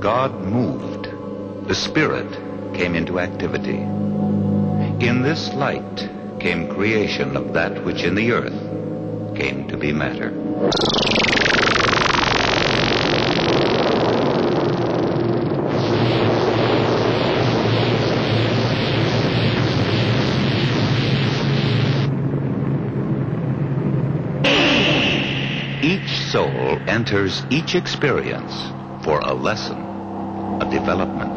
God moved. The Spirit came into activity. In this light came creation of that which in the earth came to be matter. Each soul enters each experience for a lesson, a development.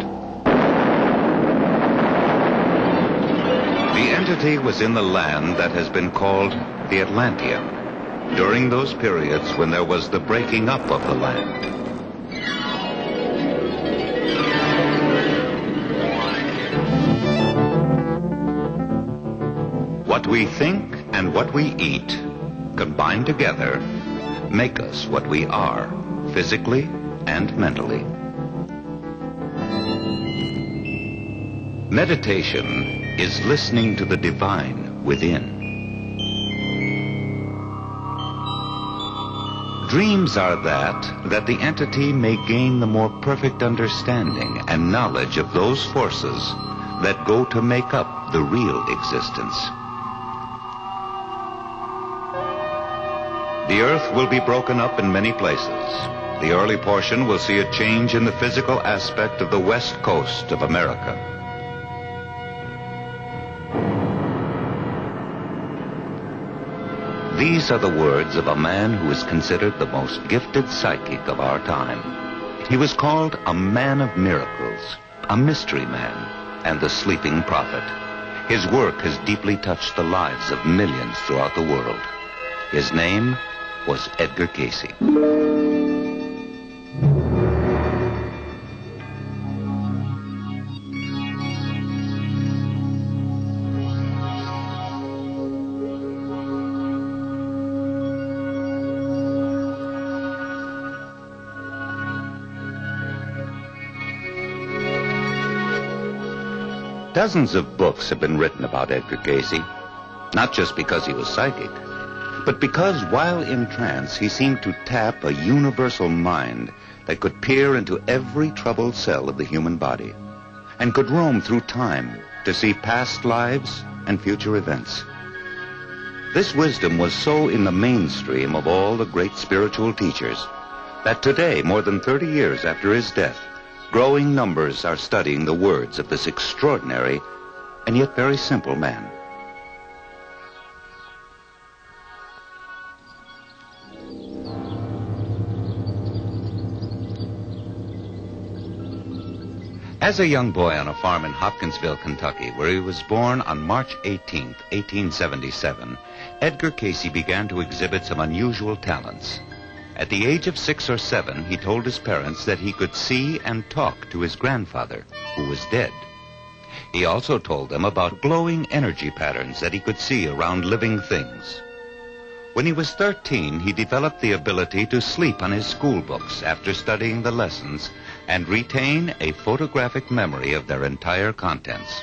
The entity was in the land that has been called the Atlantean, during those periods when there was the breaking up of the land. What we think and what we eat, combined together, make us what we are, physically and mentally. Meditation is listening to the divine within. Dreams are that the entity may gain the more perfect understanding and knowledge of those forces that go to make up the real existence. The earth will be broken up in many places. The early portion will see a change in the physical aspect of the west coast of America. These are the words of a man who is considered the most gifted psychic of our time. He was called a man of miracles, a mystery man, and the sleeping prophet. His work has deeply touched the lives of millions throughout the world. His name was Edgar Cayce. Dozens of books have been written about Edgar Cayce, not just because he was psychic, but because while in trance he seemed to tap a universal mind that could peer into every troubled cell of the human body and could roam through time to see past lives and future events. This wisdom was so in the mainstream of all the great spiritual teachers that today, more than 30 years after his death, growing numbers are studying the words of this extraordinary and yet very simple man. As a young boy on a farm in Hopkinsville, Kentucky, where he was born on March 18, 1877, Edgar Cayce began to exhibit some unusual talents. At the age of 6 or 7, he told his parents that he could see and talk to his grandfather, who was dead. He also told them about glowing energy patterns that he could see around living things. When he was 13, he developed the ability to sleep on his school books after studying the lessons and retain a photographic memory of their entire contents.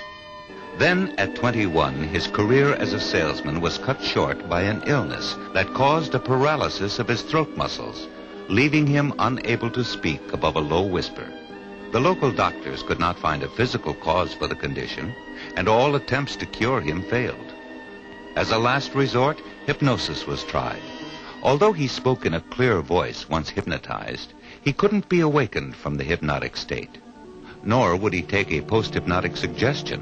Then, at 21, his career as a salesman was cut short by an illness that caused a paralysis of his throat muscles, leaving him unable to speak above a low whisper. The local doctors could not find a physical cause for the condition, and all attempts to cure him failed. As a last resort, hypnosis was tried. Although he spoke in a clear voice once hypnotized, he couldn't be awakened from the hypnotic state, nor would he take a post-hypnotic suggestion.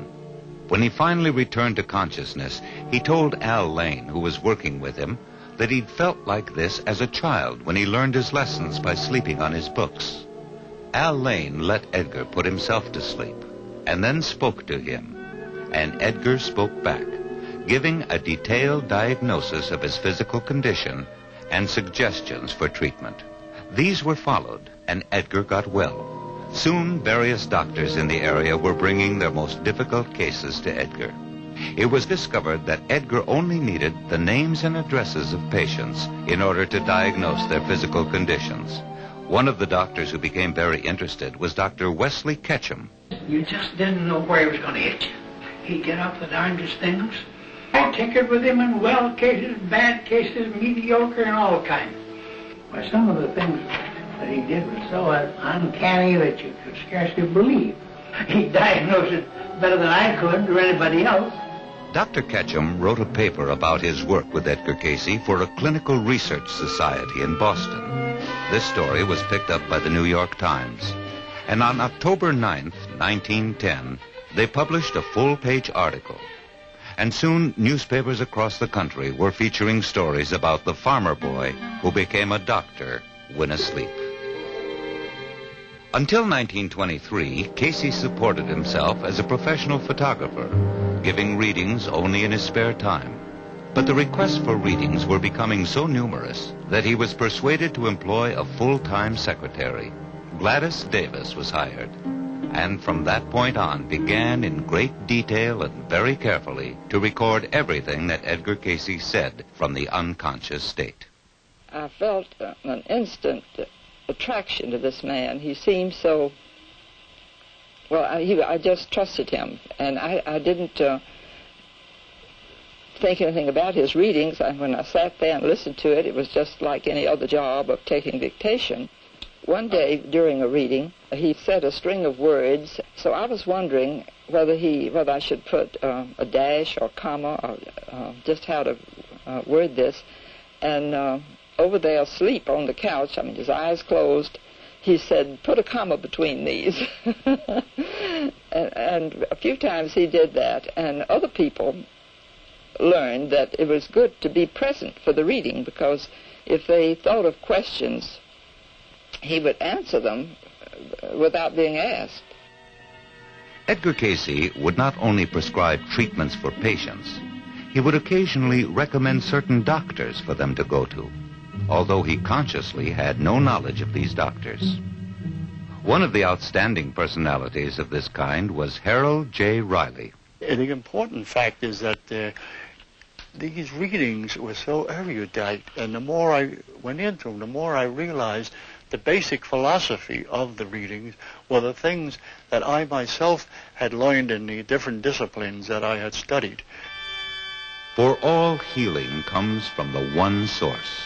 When he finally returned to consciousness, he told Al Lane, who was working with him, that he'd felt like this as a child when he learned his lessons by sleeping on his books. Al Lane let Edgar put himself to sleep and then spoke to him, and Edgar spoke back, giving a detailed diagnosis of his physical condition and suggestions for treatment. These were followed, and Edgar got well. Soon, various doctors in the area were bringing their most difficult cases to Edgar. It was discovered that Edgar only needed the names and addresses of patients in order to diagnose their physical conditions. One of the doctors who became very interested was Dr. Wesley Ketchum. You just didn't know where he was going to hit you. He'd get up the darndest things. I tinkered with him in well cases, bad cases, mediocre, and all kinds. Well, some of the things What he did was so uncanny that you could scarcely believe. He diagnosed it better than I could or anybody else. Dr. Ketchum wrote a paper about his work with Edgar Cayce for a clinical research society in Boston. This story was picked up by the New York Times. And on October 9th, 1910, they published a full-page article. And soon, newspapers across the country were featuring stories about the farmer boy who became a doctor when asleep. Until 1923, Cayce supported himself as a professional photographer, giving readings only in his spare time. But the requests for readings were becoming so numerous that he was persuaded to employ a full-time secretary. Gladys Davis was hired, and from that point on began in great detail and very carefully to record everything that Edgar Cayce said from the unconscious state. I felt an instant attraction to this man. He seemed so, well, I just trusted him, and I didn't think anything about his readings. When I sat there and listened to it, it was just like any other job of taking dictation. One day during a reading, he said a string of words, so I was wondering whether I should put a dash or comma or just how to word this. And over there asleep on the couch, his eyes closed, he said, put a comma between these. and a few times he did that, and other people learned that it was good to be present for the reading, because if they thought of questions, he would answer them without being asked. Edgar Cayce would not only prescribe treatments for patients, he would occasionally recommend certain doctors for them to go to, although he consciously had no knowledge of these doctors. One of the outstanding personalities of this kind was Harold J. Riley. The important fact is that these readings were so erudite, and the more I went into them, the more I realized the basic philosophy of the readings were the things that I myself had learned in the different disciplines that I had studied. For all healing comes from the one source.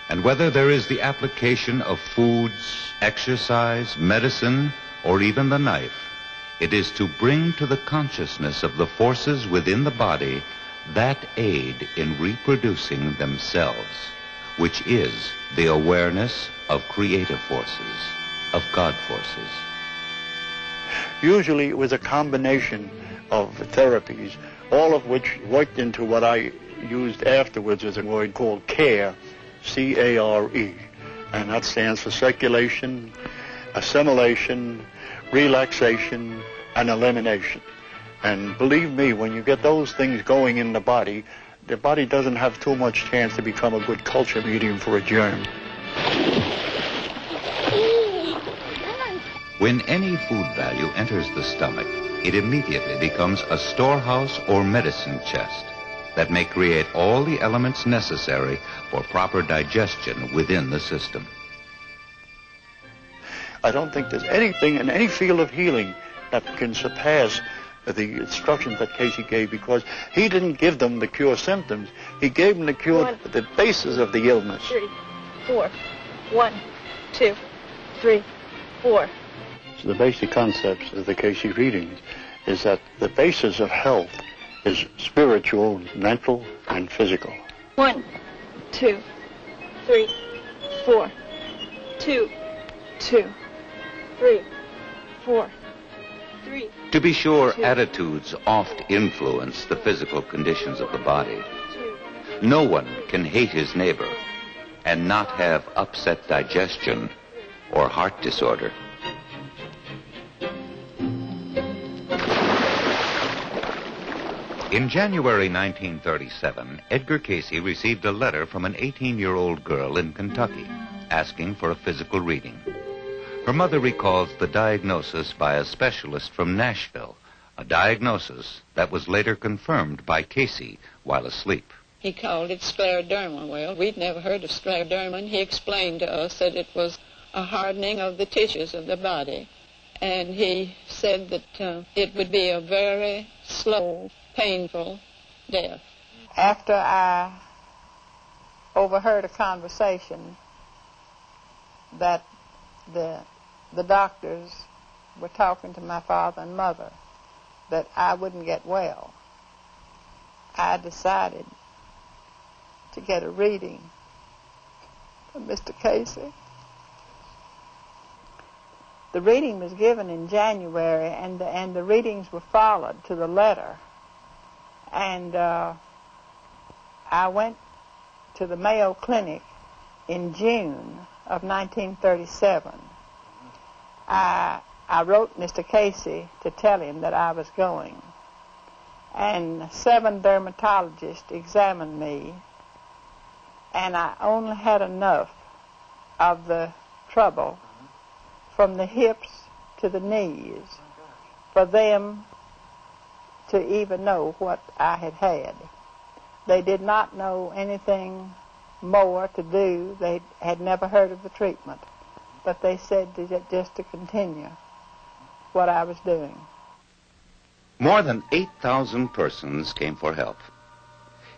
And whether there is the application of foods, exercise, medicine, or even the knife, it is to bring to the consciousness of the forces within the body that aid in reproducing themselves, which is the awareness of creative forces, of God forces. Usually it was a combination of therapies, all of which worked into what I used afterwards as a word called CARE, C-A-R-E, and that stands for circulation, assimilation, relaxation, and elimination. And believe me, when you get those things going in the body doesn't have too much chance to become a good culture medium for a germ. When any food value enters the stomach, it immediately becomes a storehouse or medicine chest that may create all the elements necessary for proper digestion within the system. I don't think there's anything in any field of healing that can surpass the instructions that Cayce gave, because he didn't give them the cure symptoms. He gave them the cure, the basis of the illness. 3, 4, 1, 2, 3, 4. So the basic concepts of the Cayce readings is that the basis of health is spiritual, mental, and physical. 1, 2, 3, 4, 2, 2, 3, 4, 3. To be sure, attitudes oft influence the physical conditions of the body. No one can hate his neighbor and not have upset digestion or heart disorder. In January 1937, Edgar Cayce received a letter from an 18-year-old girl in Kentucky asking for a physical reading. Her mother recalls the diagnosis by a specialist from Nashville, a diagnosis that was later confirmed by Cayce while asleep. He called it scleroderma. Well, we'd never heard of scleroderma, and he explained to us that it was a hardening of the tissues of the body. And he said that it would be a very slow, painful death. After I overheard a conversation that the doctors were talking to my father and mother that I wouldn't get well, I decided to get a reading from Mr. Cayce. The reading was given in January, and the readings were followed to the letter. And I went to the Mayo Clinic in June of 1937. I wrote Mr. Cayce to tell him that I was going. And 7 dermatologists examined me, and I only had enough of the trouble from the hips to the knees for them to even know what I had had. They did not know anything more to do. They had never heard of the treatment, but they said just to continue what I was doing. More than 8,000 persons came for help.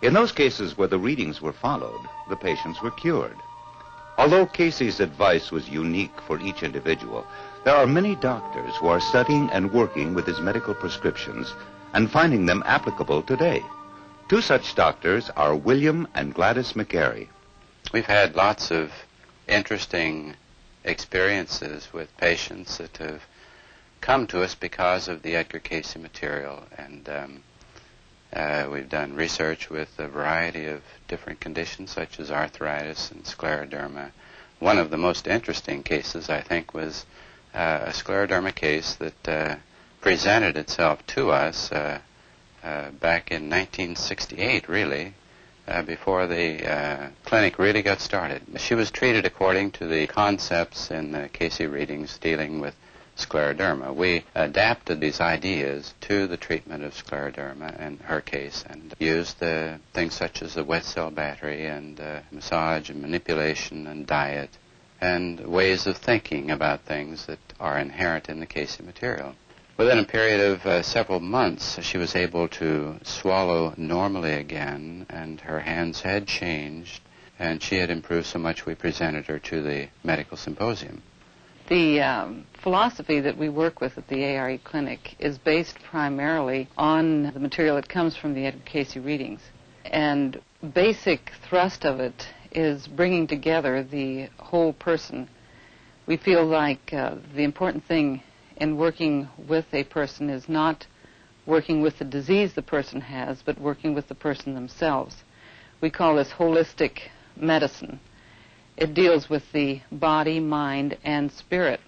In those cases where the readings were followed, the patients were cured. Although Cayce's advice was unique for each individual, there are many doctors who are studying and working with his medical prescriptions and finding them applicable today. 2 such doctors are William and Gladys McAree. We've had lots of interesting experiences with patients that have come to us because of the Edgar Cayce material, and we've done research with a variety of different conditions such as arthritis and scleroderma. One of the most interesting cases, I think, was a scleroderma case that presented itself to us back in 1968, really, before the clinic really got started. She was treated according to the concepts in the Cayce readings dealing with scleroderma. We adapted these ideas to the treatment of scleroderma in her case and used things such as the wet cell battery and massage and manipulation and diet and ways of thinking about things that are inherent in the Cayce material. Within a period of several months, she was able to swallow normally again, and her hands had changed, and she had improved so much we presented her to the medical symposium. The philosophy that we work with at the A.R.E. clinic is based primarily on the material that comes from the Edgar Cayce readings. And basic thrust of it is bringing together the whole person. We feel like the important thing in working with a person is not working with the disease the person has, but working with the person themselves. We call this holistic medicine. It deals with the body, mind, and spirit.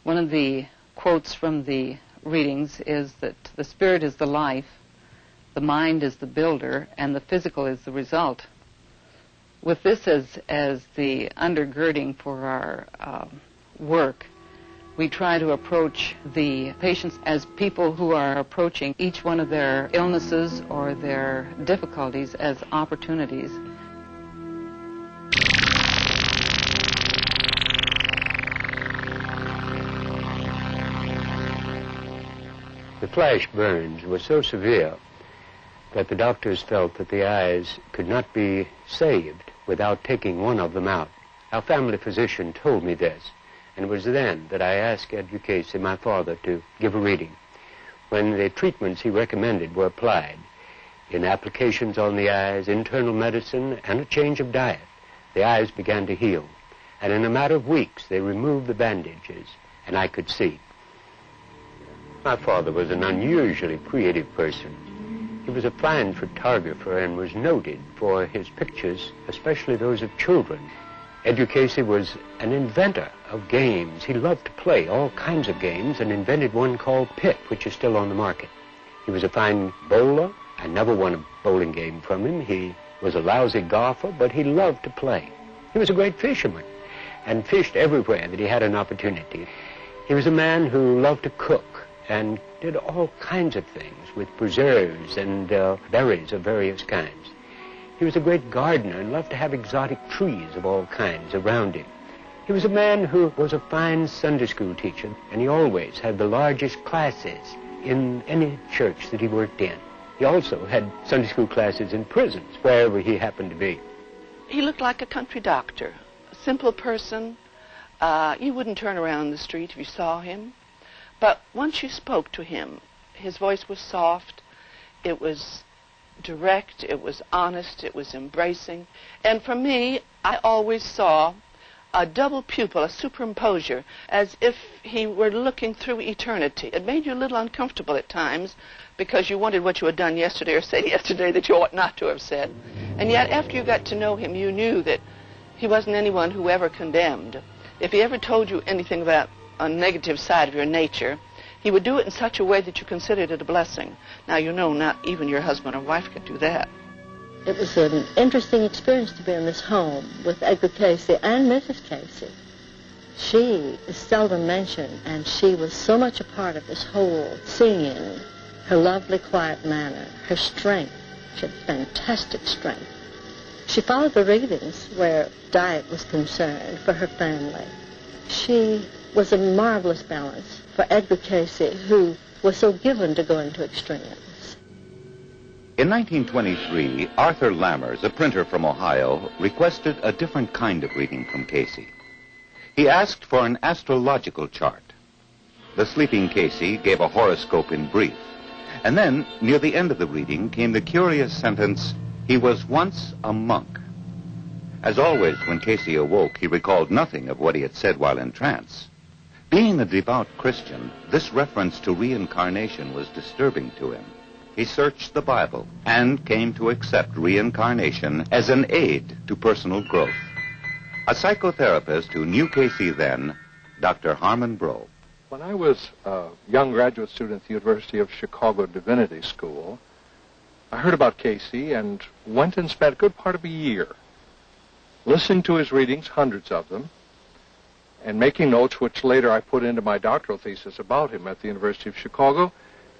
One of the quotes from the readings is that the spirit is the life, the mind is the builder, and the physical is the result. With this as the undergirding for our work, we try to approach the patients as people who are approaching each one of their illnesses or their difficulties as opportunities. The flash burns were so severe that the doctors felt that the eyes could not be saved without taking one of them out. Our family physician told me this, and it was then that I asked Edgar Cayce, my father, to give a reading. When the treatments he recommended were applied, in applications on the eyes, internal medicine, and a change of diet, the eyes began to heal. And in a matter of weeks, they removed the bandages, and I could see. My father was an unusually creative person. He was a fine photographer and was noted for his pictures, especially those of children. Edgar Cayce was an inventor of games. He loved to play all kinds of games and invented one called Pit, which is still on the market. He was a fine bowler. I never won a bowling game from him. He was a lousy golfer, but he loved to play. He was a great fisherman and fished everywhere that he had an opportunity. He was a man who loved to cook and did all kinds of things with preserves and berries of various kinds. He was a great gardener and loved to have exotic trees of all kinds around him. He was a man who was a fine Sunday school teacher, and he always had the largest classes in any church that he worked in. He also had Sunday school classes in prisons, wherever he happened to be. He looked like a country doctor, a simple person, You wouldn't turn around the street if you saw him. But once you spoke to him, his voice was soft, it was direct, it was honest, it was embracing. And for me, I always saw a double pupil, a superimposure, as if he were looking through eternity. It made you a little uncomfortable at times because you wondered what you had done yesterday or said yesterday that you ought not to have said. And yet, after you got to know him, you knew that he wasn't anyone who ever condemned. If he ever told you anything about a negative side of your nature, he would do it in such a way that you considered it a blessing. Now, you know, not even your husband or wife could do that. It was an interesting experience to be in this home with Edgar Cayce and Mrs. Cayce. She is seldom mentioned, and she was so much a part of this whole scene. Her lovely, quiet manner, her strength. She had fantastic strength. She followed the readings where diet was concerned for her family. She was a marvelous balance for Edgar Cayce, who was so given to going to extremes. In 1923, Arthur Lammers, a printer from Ohio, requested a different kind of reading from Cayce. He asked for an astrological chart. The sleeping Cayce gave a horoscope in brief. And then, near the end of the reading, came the curious sentence, "He was once a monk." As always, when Cayce awoke, he recalled nothing of what he had said while in trance. Being a devout Christian, this reference to reincarnation was disturbing to him. He searched the Bible and came to accept reincarnation as an aid to personal growth. A psychotherapist who knew Cayce then, Dr. Harmon Brough. When I was a young graduate student at the University of Chicago Divinity School, I heard about Cayce and went and spent a good part of a year listening to his readings, hundreds of them, and making notes, which later I put into my doctoral thesis about him at the University of Chicago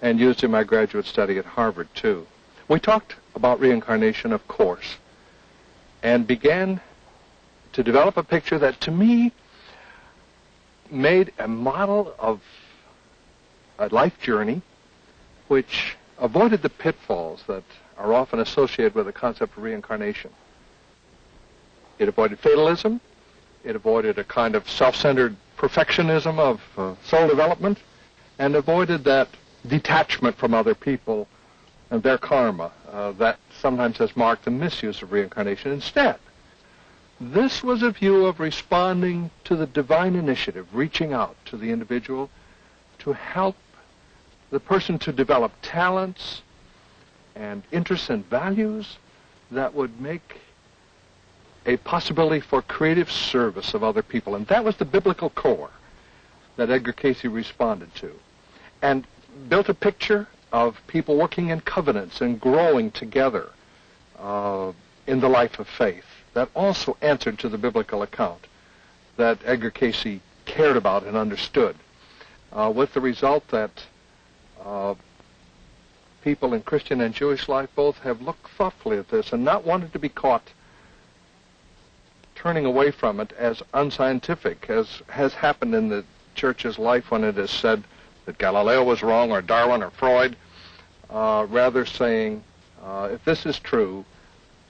and used in my graduate study at Harvard, too. We talked about reincarnation, of course, and began to develop a picture that, to me, made a model of a life journey which avoided the pitfalls that are often associated with the concept of reincarnation. It avoided fatalism. It avoided a kind of self-centered perfectionism of soul development, and avoided that detachment from other people and their karma that sometimes has marked the misuse of reincarnation. Instead, this was a view of responding to the divine initiative, reaching out to the individual to help the person to develop talents and interests and values that would make a possibility for creative service of other people. And that was the biblical core that Edgar Cayce responded to, and built a picture of people working in covenants and growing together in the life of faith that also answered to the biblical account that Edgar Cayce cared about and understood, with the result that people in Christian and Jewish life both have looked thoughtfully at this and not wanted to be caught turning away from it as unscientific, as has happened in the church's life when it is said that Galileo was wrong or Darwin or Freud, rather saying, if this is true,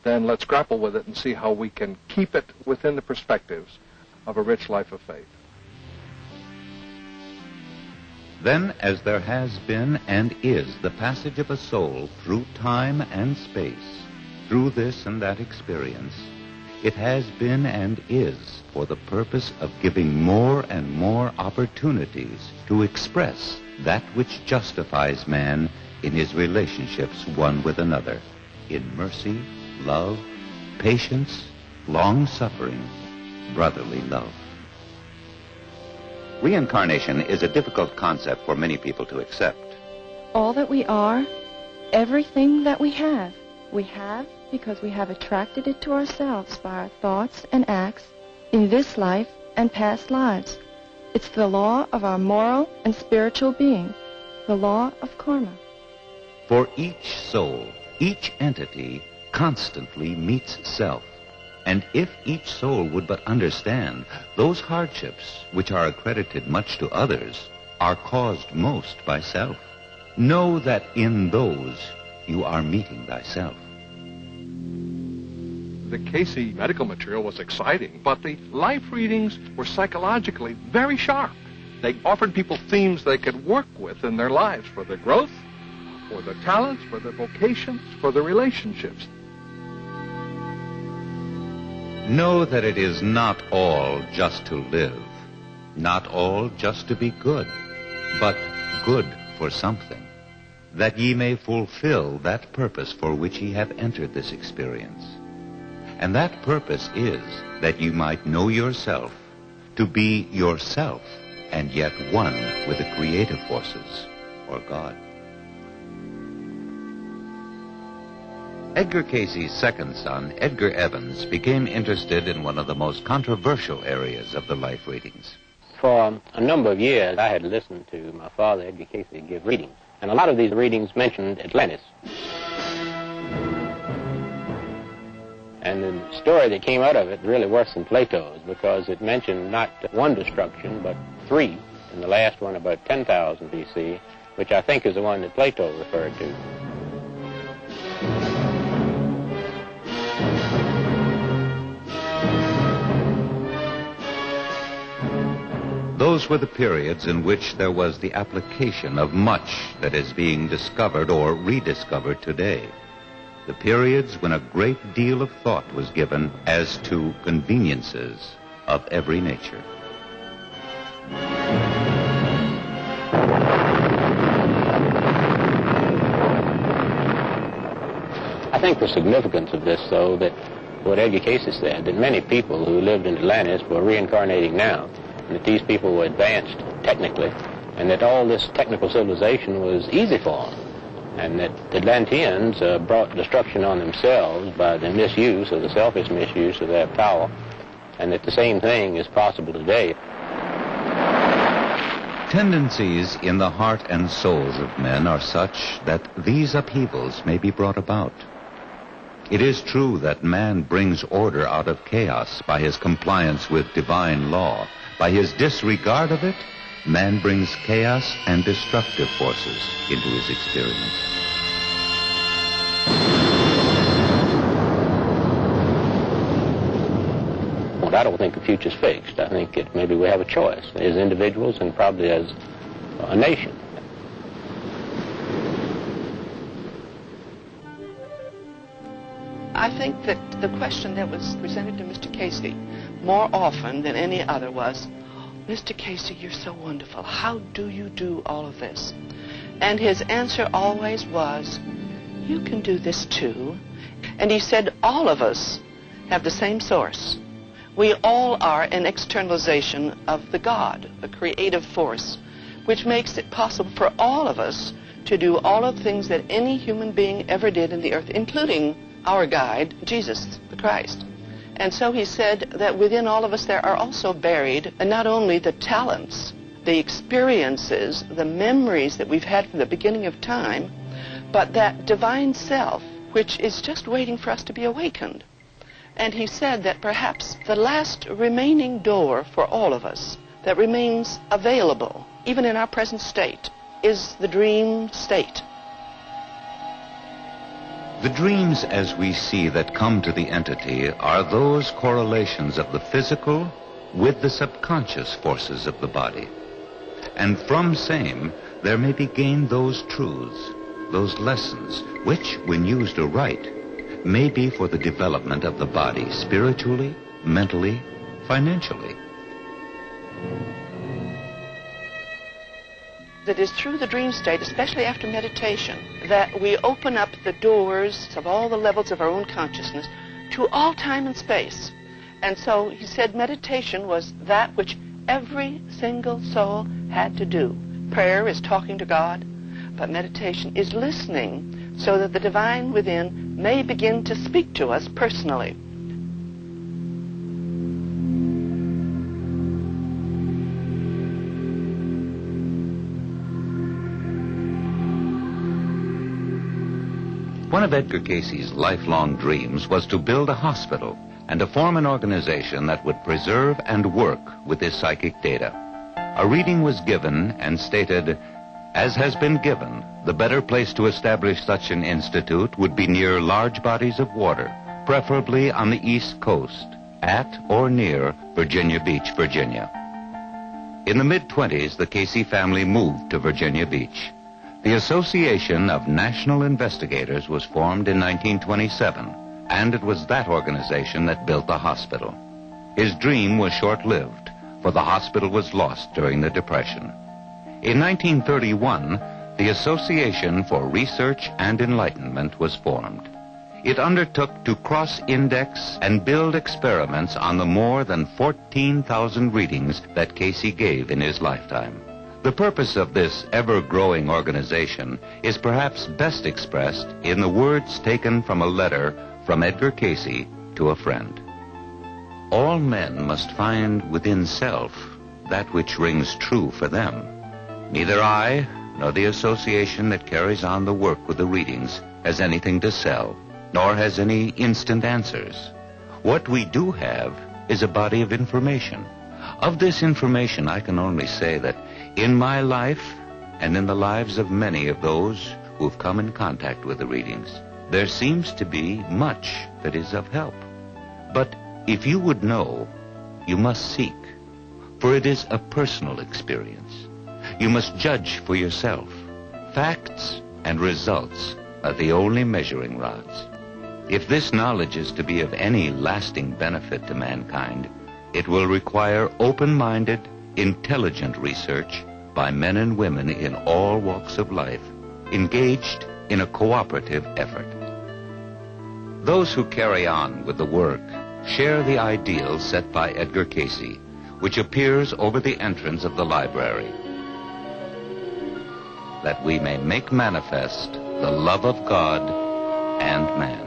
then let's grapple with it and see how we can keep it within the perspectives of a rich life of faith. Then, as there has been and is the passage of a soul through time and space, through this and that experience, it has been and is for the purpose of giving more and more opportunities to express that which justifies man in his relationships one with another, in mercy, love, patience, long-suffering, brotherly love. Reincarnation is a difficult concept for many people to accept. All that we are, everything that we have because we have attracted it to ourselves by our thoughts and acts in this life and past lives. It's the law of our moral and spiritual being, the law of karma. For each soul, each entity constantly meets self. And if each soul would but understand, those hardships which are accredited much to others are caused most by self. Know that in those you are meeting thyself. The Cayce medical material was exciting, but the life readings were psychologically very sharp. They offered people themes they could work with in their lives for their growth, for their talents, for their vocations, for their relationships. Know that it is not all just to live, not all just to be good, but good for something, that ye may fulfill that purpose for which ye have entered this experience. And that purpose is that you might know yourself, to be yourself, and yet one with the creative forces, or God. Edgar Cayce's second son, Edgar Evans, became interested in one of the most controversial areas of the life readings. For a number of years, I had listened to my father, Edgar Cayce, give readings. And a lot of these readings mentioned Atlantis. And the story that came out of it really worse than Plato's, because it mentioned not one destruction, but three, and the last one about 10,000 BC, which I think is the one that Plato referred to. Those were the periods in which there was the application of much that is being discovered or rediscovered today. The periods when a great deal of thought was given as to conveniences of every nature. I think the significance of this, though, that what Edgar Cayce said, that many people who lived in Atlantis were reincarnating now, and that these people were advanced technically, and that all this technical civilization was easy for them, and that the Atlanteans brought destruction on themselves by the misuse or the selfish misuse of their power, and that the same thing is possible today. Tendencies in the heart and souls of men are such that these upheavals may be brought about. It is true that man brings order out of chaos by his compliance with divine law. By his disregard of it, man brings chaos and destructive forces into his experience. Well, I don't think the future's fixed. I think that maybe we have a choice as individuals and probably as a nation. I think that the question that was presented to Mr. Cayce more often than any other was, Mr. Cayce, you're so wonderful. How do you do all of this? And his answer always was, you can do this too. And he said, all of us have the same source. We all are an externalization of the God, a creative force, which makes it possible for all of us to do all of the things that any human being ever did in the earth, including our guide, Jesus the Christ. And so he said that within all of us there are also buried not only the talents, the experiences, the memories that we've had from the beginning of time, but that divine self, which is just waiting for us to be awakened. And he said that perhaps the last remaining door for all of us that remains available, even in our present state, is the dream state. The dreams as we see that come to the entity are those correlations of the physical with the subconscious forces of the body. And from same, there may be gained those truths, those lessons, which, when used aright, may be for the development of the body spiritually, mentally, financially. It is through the dream state, especially after meditation, that we open up the doors of all the levels of our own consciousness to all time and space. And so he said meditation was that which every single soul had to do. Prayer is talking to God, but meditation is listening so that the divine within may begin to speak to us personally. One of Edgar Cayce's lifelong dreams was to build a hospital and to form an organization that would preserve and work with his psychic data. A reading was given and stated, as has been given, the better place to establish such an institute would be near large bodies of water, preferably on the East Coast, at or near Virginia Beach, Virginia. In the mid-20s, the Cayce family moved to Virginia Beach. The Association of National Investigators was formed in 1927, and it was that organization that built the hospital. His dream was short-lived, for the hospital was lost during the Depression. In 1931, the Association for Research and Enlightenment was formed. It undertook to cross-index and build experiments on the more than 14,000 readings that Cayce gave in his lifetime. The purpose of this ever-growing organization is perhaps best expressed in the words taken from a letter from Edgar Cayce to a friend. All men must find within self that which rings true for them. Neither I nor the association that carries on the work with the readings has anything to sell, nor has any instant answers. What we do have is a body of information. Of this information, I can only say that in my life and in the lives of many of those who have come in contact with the readings, there seems to be much that is of help. But if you would know, you must seek, for it is a personal experience. You must judge for yourself. Facts and results are the only measuring rods. If this knowledge is to be of any lasting benefit to mankind, it will require open-minded, intelligent research by men and women in all walks of life, engaged in a cooperative effort. Those who carry on with the work share the ideals set by Edgar Cayce, which appears over the entrance of the library, that we may make manifest the love of God and man.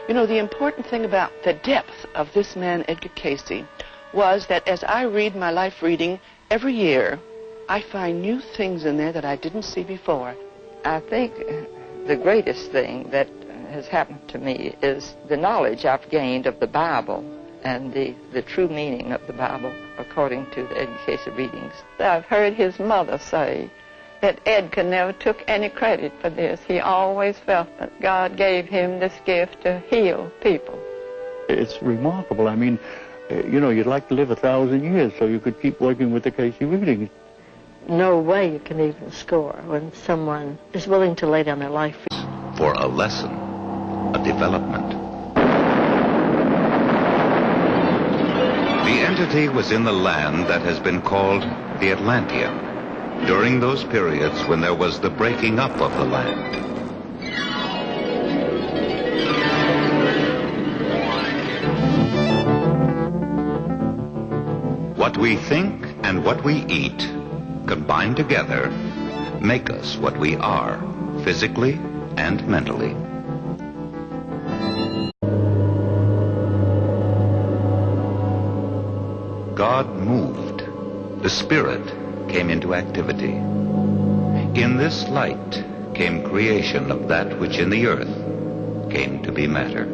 You know, the important thing about the depth of this man, Edgar Cayce, was that as I read my life reading every year, I find new things in there that I didn't see before. I think the greatest thing that has happened to me is the knowledge I've gained of the Bible and the true meaning of the Bible according to the Edgar Cayce readings. I've heard his mother say that Edgar never took any credit for this. He always felt that God gave him this gift to heal people. It's remarkable. I mean, you know, you'd like to live 1,000 years so you could keep working with the Cayce readings. No way you can even score when someone is willing to lay down their life for a lesson, a development. The entity was in the land that has been called the Atlantean, during those periods when there was the breaking up of the land. What we think and what we eat, combined together, make us what we are, physically and mentally. God moved. The Spirit came into activity. In this light came creation of that which in the earth came to be matter.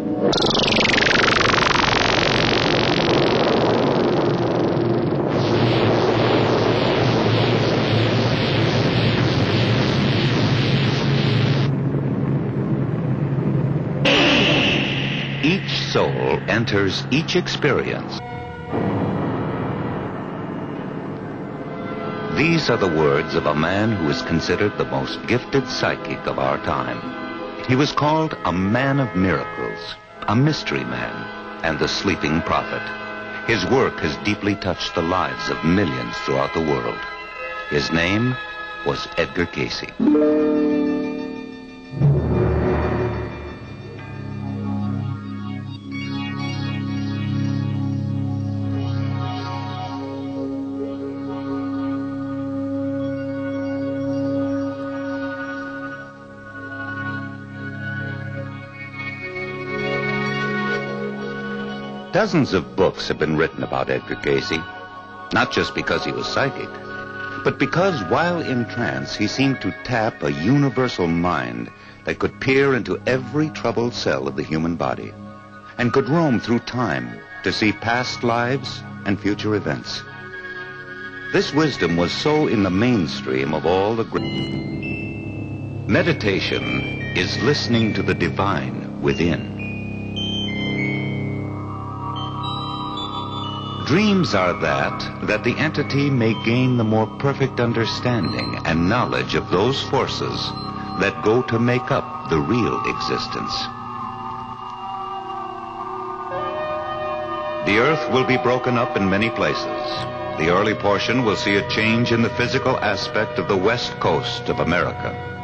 Each soul enters each experience. These are the words of a man who is considered the most gifted psychic of our time. He was called a man of miracles, a mystery man, and the sleeping prophet. His work has deeply touched the lives of millions throughout the world. His name was Edgar Cayce. Dozens of books have been written about Edgar Cayce, not just because he was psychic, but because while in trance he seemed to tap a universal mind that could peer into every troubled cell of the human body and could roam through time to see past lives and future events. This wisdom was so in the mainstream of all the great. Meditation is listening to the divine within. Dreams are that the entity may gain the more perfect understanding and knowledge of those forces that go to make up the real existence. The earth will be broken up in many places. The early portion will see a change in the physical aspect of the west coast of America.